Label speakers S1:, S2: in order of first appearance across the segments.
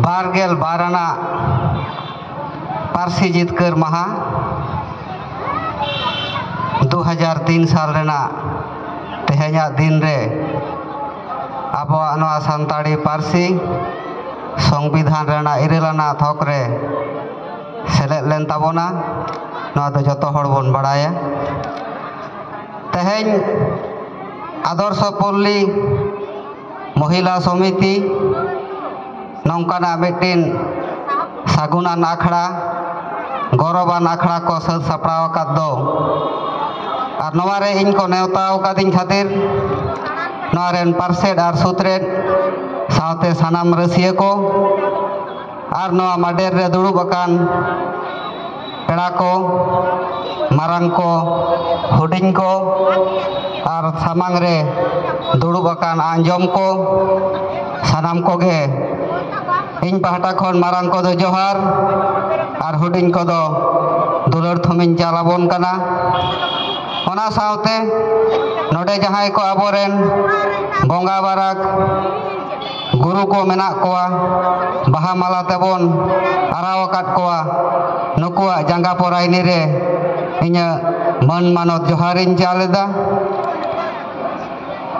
S1: बारगेल बाराना पारसी जितकर महा 2003 साल रेना तेहेኛ दिन रे आबोआ नोआ सान्ताड़ी पारसी संविधान रेना इरेलाना थक रे सेलेद लेन ताबोना नोआ दो जतो हड़ बोन बाड़ाया तेहेñ आदर्श पल्ली महिला समिति नौकाना मिट्टिन सागुनान आखड़ा गौरवान आखड़ा को सद सापड़ाव आकाद दो और नोवारे इन को नेवताव कादिन खातिर नोवारेन पार्सेड और सुत्रेड सावते सानाम रसिया को और नोवा माडेर रे दुड़ुब अकान पेड़ा को मारांग को हुडिंग को और सामांग रे दुड़ुब अकान आंजम को सानाम को गे इन पहाटा खन मारांग को दो जोहार और हुडिंग को दो दुलर थुमिन चालाबोन कना ओना सावते नोडे जहां को आबोरेन बोंगा बाराक गुरु को मेना कोआ बाहा माला तेबोन आरावकात कोआ नुकुआ जांगा पोराइनी रे इnya मन मानत जोहारिन चालेदा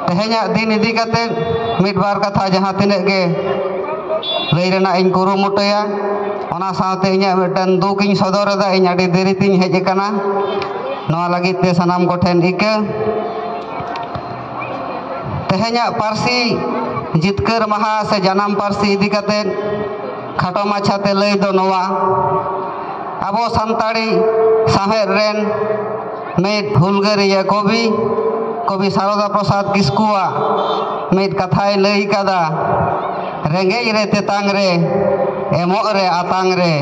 S1: तेहेña दिन इदी कते मिड बार कथा जहां तिने गे लई रेना इन कुरुमुटया ओना सावते इnya मिटन दुक इन सदरदा इन आडी देरी तिन हेज कना नोआ लगित ते सनाम कोठेन इके तेहेña पारसी जितकर महा से जनाम पारसी इदी कते खाटो माछाते लई दो नोआ आबो सान्ताड़ी साहेब रेन मेट हुलगरिया कवि सारदा प्रसाद किस्कुआ मेट कथाय लई कादा रेंगेज रे तेतांग रे एमोग रे आतांग रे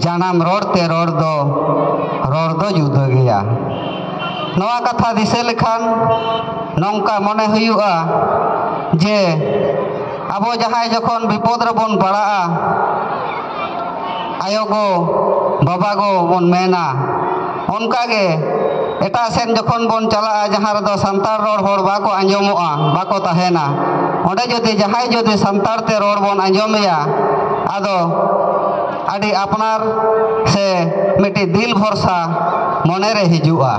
S1: जानाम रोडते रोड दो जुदा गया नोआ कथा दिसे लेखान नौका मने हुयुआ जे आबो जहाय जखन विपद रे बोन पड़ाआ आयो गो बाबा गो बोन मेना उनका गे एटा सेन जखन बोन चला जहां रे दो संतार रोड होड़ बाको आंजमोआ बाको ताहेना ओंडे जदि जहाय जदि संतार ते रोड बोन आंजमया आदो आदि अपनार से मिट्टी दिल भरसा मने रे हिजुआ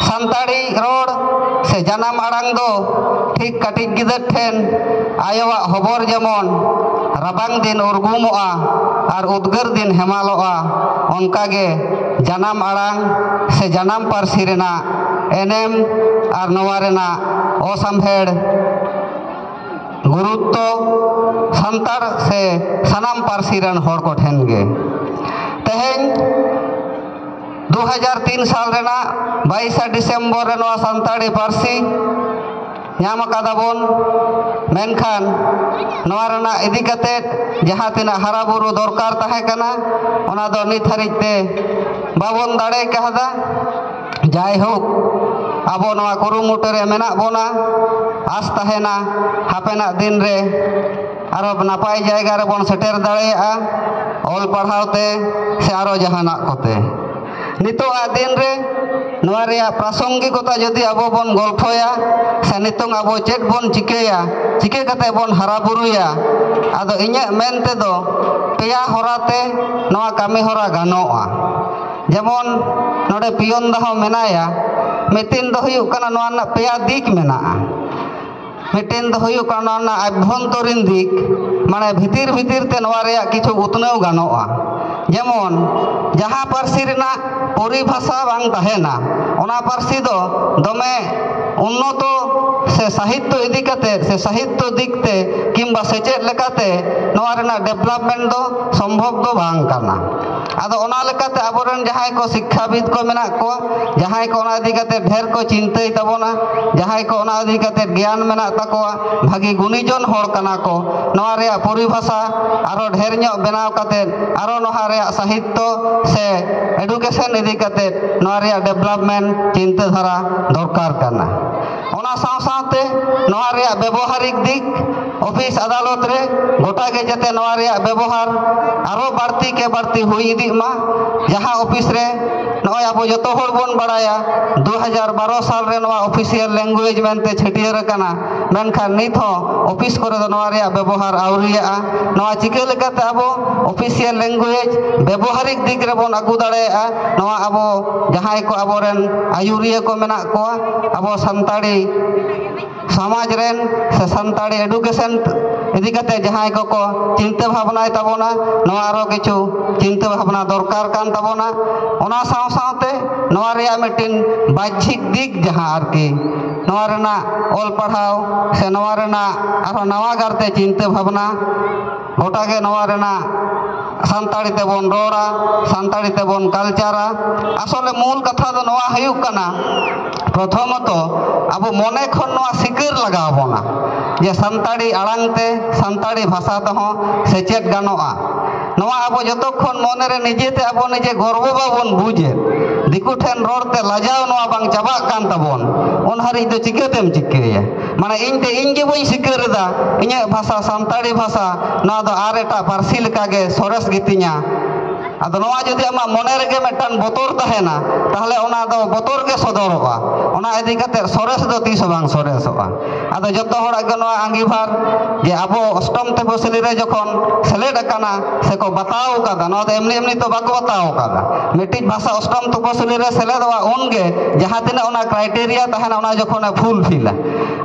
S1: संताड़ी रोड से जनाम आड़ांग दो ठीक कटिज गिदर ठेन आयोवा हबर जेमन राबांग दिन उर्गुमोआ और उद्गार दिन हेमालोआ उनकागे जनाम आड़ांग से जनाम पारसी रेना एनेम और नोवा रेना असम्भेड़ गुरुत्व संतार से सनाम पारसी रन होड़ को ठेन गे तेहेñ 2003 साल रेना 22 डिसेम्बर रे नोआ सान्ताड़ी पारसी नाम कादाबोन मेनखान नोआ रेना इदी कते जहां तिना हरा बुरु दरकार ताहे कना ओना दो नित हरिते बाबोन दाड़े कहदा जाय होक आबो नोआ कुरुमुटु रे मेना बोना आस ताहेना हापेना दिन रे आरो नापाय जायगा रे बोन सेटेर दाड़ेया ऑल पढ़ावते से आरो जहाना कोते नितोआ दिन रे नोआ रेया प्रासंगिकता जदि आबो बोन गल्फया से नितों आबो चेक बोन चिकेया चिके कते बोन हरा बुरुया आदो इnya मेनते दो पेया होराते नोआ कामी होरा गानोआ जेमन नोडे पियन दहो मेनाया मिटिन दो हुयुक कना नोआ ना पेया दिक मेना मिटिन दो हुयुक कना ना अभ्यंतरीण दिक माने भितिर भितिर ते नोआ रेया किछु उतनेव गानोआ जेमन जहां पारसी रेना परिभाषा बांग ताहेना ओना पारसी दो दमे उन्नत से साहित्य इदी कते से साहित्य दिकते किंबा सेचेद लेकाते नोआ रेना डेवलपमेंट दो संभव दो बांग काना आदो ओना लेकाते आबोरेन जहाय को शिक्षाविद को मेना को जहाय को ओना इदी कते ढेर को चिंताय ताबोना जहाय को ओना इदी कते ज्ञान मेना ताकोआ भागी गुणीजन होड़ कना को नोआ रेया परिभाषा आरो ढेर ᱧᱚᱜ बेनाव कते आरो नोहा रेया साहित्य से एडुकेशन इदी कते नोआ रेया डेवलपमेंट चिंता धारा दरकार कना ओना साव सावते नोआ रेया व्यवहारिक दिक ऑफिस अदालत रे गोटा के जते नोआ रेया व्यवहार आरो बाड़ती के बाड़ती हुई इदी मा जहां ऑफिस रे नोय आबो जतो होड़ बोन बाड़ाया 2012 साल रे नोआ ऑफिशियल लैंग्वेज मेनते छटियर कना मेनखान नित हो ऑफिस करे दो नवा रे व्यवहार आवरिया नवा चिका लेकाते आबो ऑफिशियल लैंग्वेज व्यवहारिक दिक रे बोन आगु दाड़ेया नवा आबो जहां को आबोरेन आयुरिया को मेना को आबो संताड़ी समाज रेन से संताड़ी एडुकेशन इदी कते जहां को चिंता भावना ताबोना नवा आरो किछु चिंता भावना दरकार कान ताबोना ओना साव सावते नवा रे मिटिन बाह्यिक दिक जहां आरकी नवा रेना ऑल पढ़ाओ से नवा रेना आरो नवा गारते चिंता भावना गोटा के नवा रेना सानताड़ी तेबोन रोड़ा सानताड़ी तेबोन कल्चरा आसले मूल कथा दो नवा हयुक कना प्रथमत अब मने खन नवा सिकर लगाव बोना जे सानताड़ी आड़ांगते सानताड़ी भाषा तहो सेचेत गानोआ नवा अब जतक्षण मने रे निजेते अब निजे गर्व बाबन बुझे दिकु ठेन रोड़ते लाजाव नवा बांग चाबा कान ताबोन उन हारि दो चिकेतेम चिकेया माने इनते इनगे बई सिकरदा इने भाषा सानताड़ी भाषा ना दो आर एटा पारसी लेका गे सरस गितिया आदो नवा जदि आमा मने रेगे मेटान बोतर तहेना ताहले ओना दो बोतर गे सदरवा ओना इदि कते सरस दो तीस बांग सरसवा आदो जतो हड़ा गे नवा आंगीभार जे आबो अष्टम तपसिली रे जखन सेलेड काना सेको बताओ कादा नवा दो एमनी एमनी तो बाको बताओ कादा मिटिज भाषा अष्टम तपसिली रे सेलेदवा उनगे जहां तिना ओना क्राइटेरिया तहेना ओना जखन फुलफिला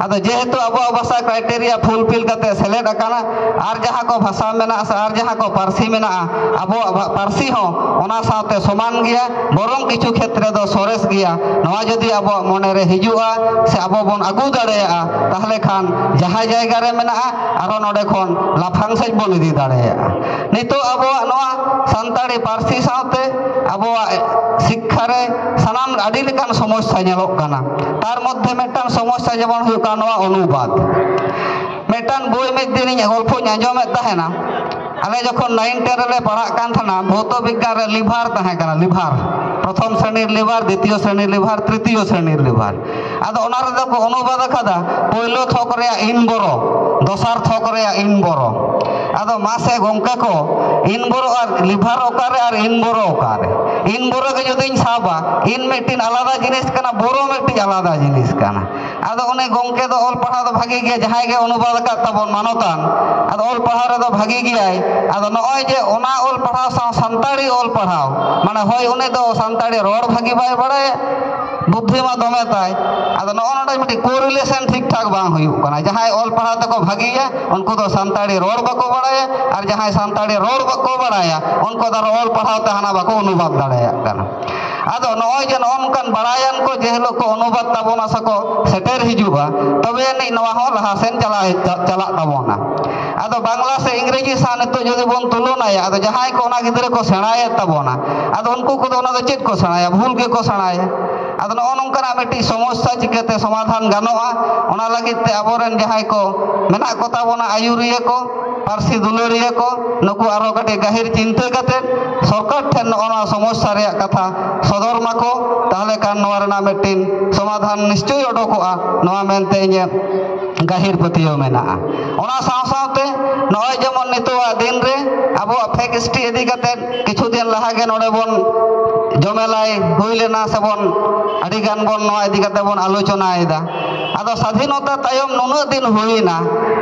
S1: आदो जेहेतु आबो भाषा क्राइटेरिया फुलफिल कते सेलेड काना आर जहां को भाषा मेना से आर जहां को पारसी मेना आबो पारसी ओना साथे समान गया बरम किछु क्षेत्र दो सोरेस गया नवा जदि अब मने रे हिजुआ से अब बन आगु दाड़ेया ताहले खान जहां जायगा रे मेना आरो नोडे खन लाफांग सेज बन इदी दाड़ेया नितो अब नवा सानताड़ी पारसी साथे अब शिक्षा रे सनाम आदि लेकान समस्या नेलोक काना तार मध्य मेटान समस्या जेमन हुय का नवा अनुवाद मेटान बोय में दिन गल्प आंजमे तहेना आले जखन 9 10 रे पढ़ा कान थाना भौत विज्ञान रे लिभार तहे काना लिभार प्रथम श्रेणी लिभार द्वितीय श्रेणी लिभार तृतीय श्रेणी लिभार आदो ओना रे दो को अनुवाद खादा पहिलो थक रे इन बरो दोसार थक रे इन बरो आदो मासे गंका को इन बरो और लिभार ओकारे और इन बरो ओकारे इन बरो के जदिन साबा इन मिटिन आलादा जिनिस काना बरो मिटिन आलादा जिनिस काना आदो ओने गंके दो ऑल पढ़ा दो भागी गया जहां के अनुवाद का तबन मानतान आदो ऑल पढ़ा रे दो भागी गयाय आदो नय जे ओना ऑल पढ़ाव सा सानताड़ी ऑल पढ़ाव माने होय उनी दो सानताड़ी रोड भागी बाय बड़ाय बुद्धि मा दमे ताय आदो नोडे मिटी कोरिलेशन ठीक ठाक बांग हुयुक काना जहां ऑल पढ़ा तको भागीया उनको दो सानताड़ी रोड बको बड़ाय और जहां सानताड़ी रोड बको बड़ाया उनको दो ऑल पढ़ाव ते हाना बको अनुवाद दाड़ाया काना आदो नय जे नोनकान बड़ायन को जेहलो को अनुवाद ताबोना सको सेटर हिजुबा तबे नि नवा हो लहा सेन चला ताबोना आदो बांग्ला से इंग्रेजी सा नितो जदि बोन तुलनाया आदो जहां को ओना गिदरे को सेणाये ताबोना आदो उनको को ओना दो चेत को सेणाया भूल के को सेणाया आदो नोनकाना मिटी समस्या चिकेते समाधान गानोआ ओना लगिते आबोरेन जहां को मेना को ताबोना आयुरिया को पारसी दुलरिया को नुकु आरो कटे गहिर चिंता कते सरकार ठेन ओना समस्या रे कथा सदर माको ताहले कान नवा रेना मिटिन समाधान निश्चय ओडोकोआ नवा मेनते इnye गहिर पतियो मेना ओना साव सावते नय जेमन नितोआ दिन रे आबो फेकस्टी इदी कते किछु दिन लहा गे नोडे बोन जमेलाई हुई लेना से बोन आदि गान बोन नवा इदी कते बोन आलोचना एदा आदो स्वाधीनता तायम नुना दिन हुईना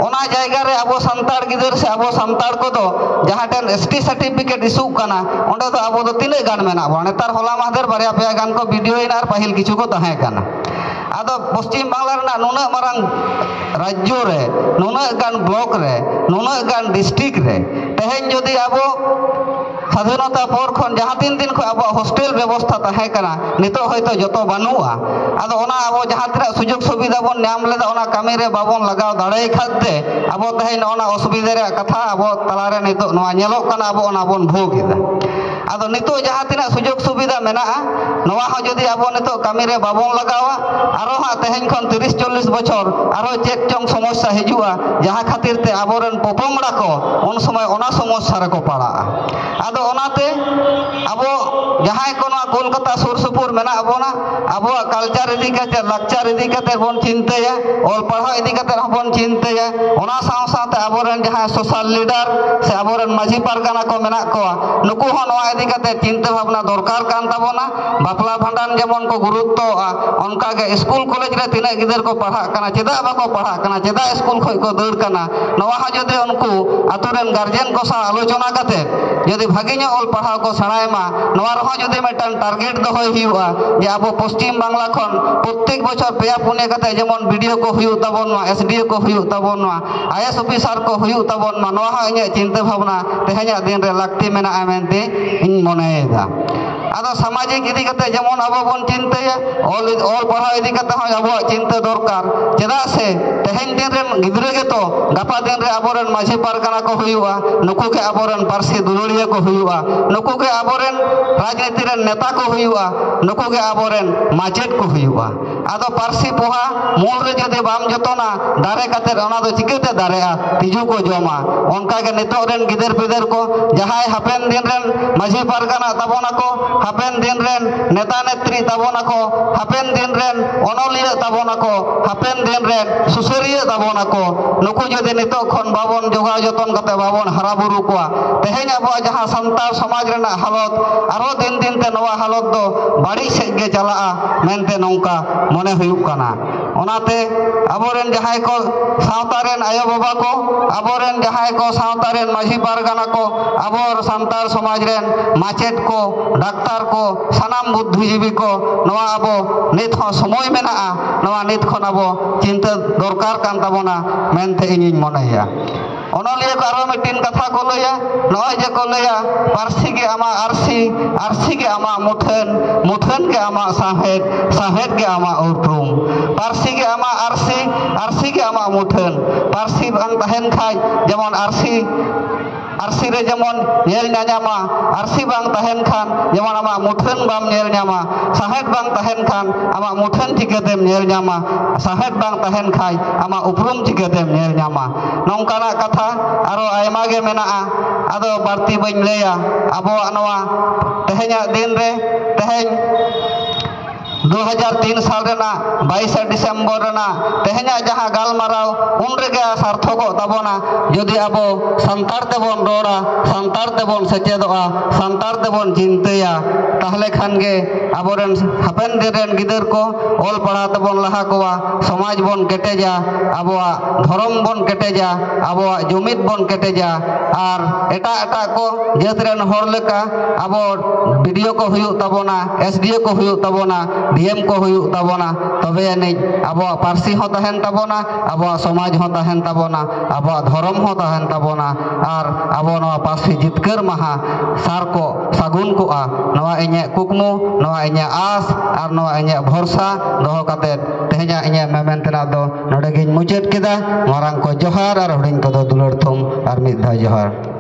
S1: ओना जायगा रे आबो संताड़ गिदर से आबो संताड़ को दो जहां टेन एसटी सर्टिफिकेट इशू काना ओंडे दो आबो दो तिने गान मेना बो नेतार होला माहदेर बारिया पेया गान को वीडियो इनार पाहिल किछु को तहे काना आदो पश्चिम बांग्ला रेना नुना मारंग राज्य रे नुना गान ब्लॉक रे नुना गान डिस्ट्रिक्ट रे तेहेन जदि आबो स्वाधीनता पर खन जहां तीन दिन को अब हॉस्टेल व्यवस्था तहे कना नितो होयतो जतो बानुआ आदो ओना अब जहां तिना सुजोग सुविधा बोन नाम लेदा ओना कामी रे बाबोन लगाव दाड़े खाते अब तहेन ओना असुविधा रे कथा अब तलारे नितो नवा नेलोक कना अब ओना बोन भोगिदा आदो नितो जहां तिना सुजोग सुविधा मेना नवा हो जदि अब नितो कामी रे बाबोन लगावा आरो हा तहेन खन 30 40 बछर आरो चेक चंग समस्या हिजुआ जहां खातिर ते आबोरन पोपोमड़ा को उन समय ओना समस्या रे को पड़ा आदो ओनाते abo jahai ko noa Kolkata sur supur mena abona abuak culture idi kate lakchar idi kate bon chintaya ol parha idi kate bon chintaya ona saw sawte aboren jahai social leader se aboren maji pargana ko mena koa nuku ho noa idi kate chinta bhabna dorkar kan tabona bapla bhandan jemon ko guruttoa onka ge school college re tina gider ko parha kana cheda bako parha kana cheda school khoi ko daur kana noa ha jodi unku aturen guardian ko sa alochona kate jodi bhagi nyo ol parha ko sanai ma noa ro jodi metan target dohoi huiuga je abo Poschim Bangla khon prottek bochor peya punya kate jemon video ko huiu tabon ma SDO ko huiu tabon ma IAS officer ko huiu tabon ma noa ha inya chinta bhabna tehanya din re lakti mena amente ᱤᱧ ᱢᱚᱱᱮᱭᱮᱫᱟ ᱟᱫᱚ ᱥᱟᱢᱟᱡᱤᱠ ᱤᱫᱤ ᱠᱟᱛᱮ ᱡᱮᱢᱚᱱ ᱟᱵᱚ ᱵᱚᱱ ᱪᱤᱱᱛᱟᱹᱭᱟ ᱚᱞ ᱯᱟᱲᱦᱟᱣ ᱤᱫᱤ ᱠᱟᱛᱮ ᱦᱚᱸ ᱟᱵᱚᱣᱟᱜ ᱪᱤᱱᱛᱟᱹ ᱫᱚᱨᱠᱟর ᱪᱮᱫᱟᱜ ᱥᱮ ᱛᱮᱦᱮᱧ ᱫᱤᱱ ᱨᱮᱱ ᱜᱤᱫᱽᱨᱟᱹ ᱜᱮᱛᱚ ᱜᱟᱯᱟ ᱫᱤᱱ ᱨᱮ ᱟᱵᱚᱨᱮᱱ ᱢᱟᱹᱡᱷᱤ ᱯᱟᱨᱜᱟᱱᱟ ᱠᱚ ᱦᱩᱭᱩᱜᱼᱟ ᱱᱩᱠᱩ ᱜᱮ ᱟᱵᱚᱨᱮᱱ ᱯᱟᱹᱨᱥᱤ ᱫᱩᱞᱟᱹᱲᱤᱭᱟᱹ ᱠᱚ ᱦᱩᱭᱩᱜᱼᱟ ᱱᱩᱠᱩ ᱜᱮ ᱟᱵᱚᱨᱮᱱ ᱨᱟᱡᱽᱱᱤᱛᱤ ᱨᱮᱱ ᱱᱮᱛᱟ ᱠᱚ ᱦᱩᱭᱩᱜᱼᱟ ᱱᱩᱠᱩ ᱜᱮ ᱟᱵᱚᱨᱮᱱ ᱢᱟᱪᱮᱫ ᱠᱚ ᱦᱩᱭᱩᱜᱼᱟ ᱟᱫᱚ ᱯᱟᱹᱨᱥᱤ ᱯᱚᱦᱟ ᱢᱩᱞ ᱨᱮ ᱡᱩᱫᱤ ᱵᱟᱢ ᱡᱚᱛᱚᱱᱟ ᱫᱟᱨᱮ ᱠᱟᱛᱮ ᱚᱱᱟ ᱫᱚ ᱪᱤᱠᱟᱹᱛᱮ ᱫᱟᱨᱮᱜᱼᱟ ᱛᱤᱡᱩ ᱠᱚ ᱡᱚᱢᱟ ᱚᱱᱠᱟᱜᱮ ᱱᱤᱛᱚᱜ ᱨᱮᱱ ᱜᱤᱫᱟᱹᱨ ᱯᱤᱫᱟᱹᱨ ᱠᱚ ᱡᱟᱦᱟᱸᱭ ᱦᱟᱯᱮᱱ ᱫᱤᱱ ᱨᱮᱱ ᱢᱟᱹᱡᱷᱤ ᱯᱟᱨᱜᱟᱱᱟ ᱛᱟᱵᱚᱱᱟ ᱠᱚ hapen din ren neta netri tabona ko hapen din ren onoliya tabona ko hapen din ren susuriya tabona ko nuku jodi nitok khon babon jogaw joton kate babon haraburu koa tehenya abo jaha santar samaj rena halot aro din din te noa halot do badi sej ge chalaa mente nongka mone huyuk kana onate aboren jahai ko sawtaren ayo baba ko aboren jahai ko sawtaren maji pargana ko abor santar samaj ren machet ko doctor ko sanam বুদ্ধিজীবী ko noa abo nit ho somoy menaa noa nit khon abo chinta dorkar kan tabona mente iñiñ moneya onoliya ko aro mitin katha ko laya noy je ko laya parsi ge ama arsi ge ama muthen ge ama sahet ge ama urprum parsi ge ama arsi ge ama muthen parsi bang tahen khai jemon arsi re jemon nyel nyama arsi bang tahen khan jemon ama muthen bam nyel nyama sahet bang tahen khan ama muthen chikatem nyel nyama sahet bang tahen khai ama uprum chikatem nyel nyama nongkana katha aro aima ge menaa ado barti bañ leya abo noa tehenya din re teheny 2003 साल Raina 22 December Raina तेहenya जहां गालमाराव उन रेगे सार्थको ताबोना जदि आबो संतार तेबोन रोड़ा संतार तेबोन सेचेदोआ संतार तेबोन चिंतया ताहले खान गे आबोरेन happen Diren गिदर को ओल पढ़ा तेबोन लहा कोआ समाज बोन केटेजा आबोआ धर्म बोन केटेजा आबोआ जुमिद बोन केटेजा आर एटा एटा को जेतरेन होर लेका आबो वीडियो को हुयु ताबोना एसडीओ को हुयु ताबोना डीएम को हुयु ताबोना तबे एने आबोआ पार्सी हो तहन ताबोना आबोआ समाज हो तहन ताबोना आबोआ धर्म हो तहन ताबोना आर आबो नवा पार्सी जितकर महा सार को सागुन कोआ नवा इnye कुकमु नवा इnye आस आर नवा इnye भरसा दोहो काते तेहenya इnye मेमेन तेना दो नोडे गिन मुचेद केदा मारांग को जोहार आर हुडिंग को दो दुलर थुम आर मिद धा जोहार।